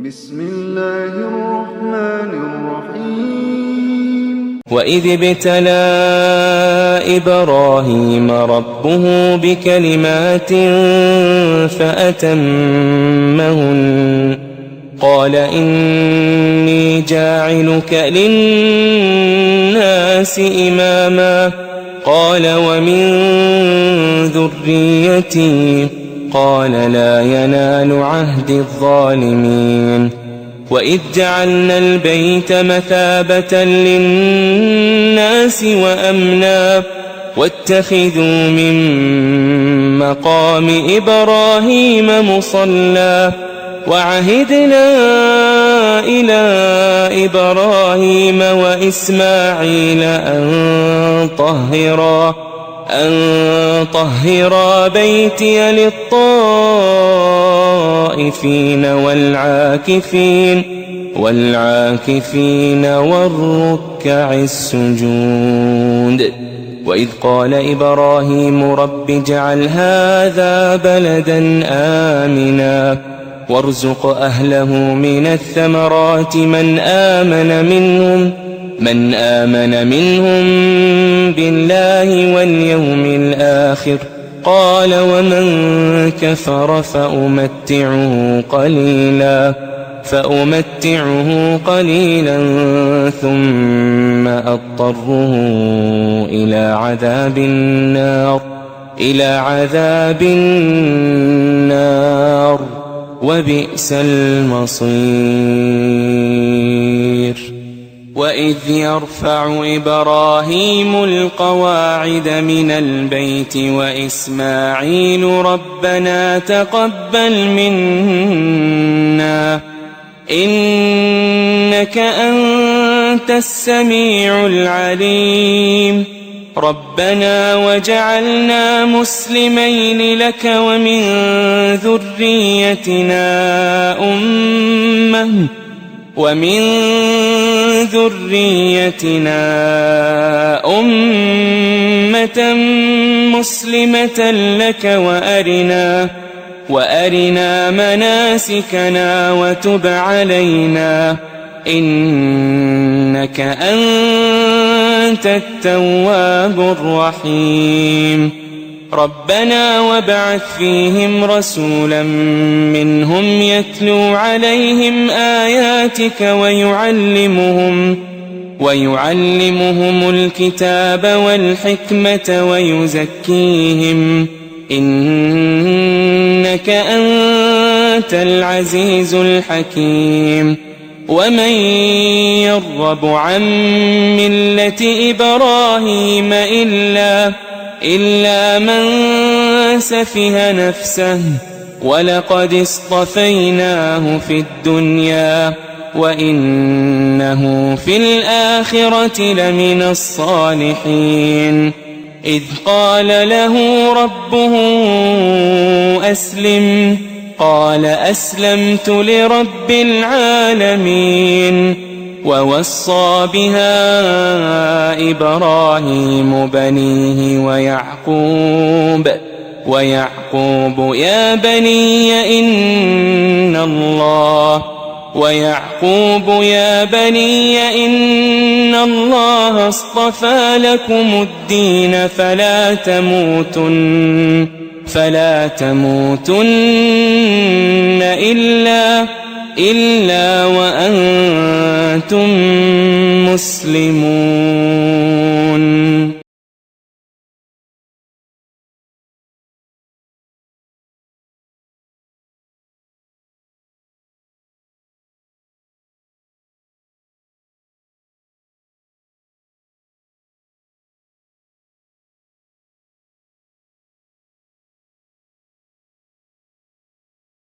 بسم الله الرحمن الرحيم وإذ ابتلى إبراهيم ربه بكلمات فأتمهن قال إني جاعلك للناس إماما قال ومن ذريتي قال لا ينال عهد الظالمين وإذ جعلنا البيت مثابة للناس وأمنا واتخذوا من مقام إبراهيم مصلى وعهدنا إلى إبراهيم وإسماعيل أن طهرا بيتي للطائفين والعاكفين والركع السجود وإذ قال إبراهيم رب اجعل هذا بلدا آمنا وارزق أهله من الثمرات من آمن منهم بالله واليوم الآخر قال ومن كفر فأمتعه قليلا ثم أضطره إلى عذاب النار وبئس المصير وإذ يرفع إبراهيم القواعد من البيت وإسماعيل ربنا تقبل منا إنك أنت السميع العليم ربنا وجعلنا مسلمين لك ومن ذريتنا أمة مسلمة لك وأرنا مناسكنا وتب علينا إنك أنت التواب الرحيم ربنا وابعث فيهم رسولا منهم يتلو عليهم آياتك ويعلمهم الكتاب والحكمة ويزكيهم إنك أنت العزيز الحكيم ومن يرغب عن ملة إبراهيم إلا من سفه نفسه ولقد اصطفيناه في الدنيا وإنه في الآخرة لمن الصالحين إذ قال له ربه أسلم قال أسلمت لرب العالمين ووصى بها إبراهيم بنيه ويعقوب يا بني إن الله اصطفى لكم الدين فلا تموتن إلا وأنتم مسلمون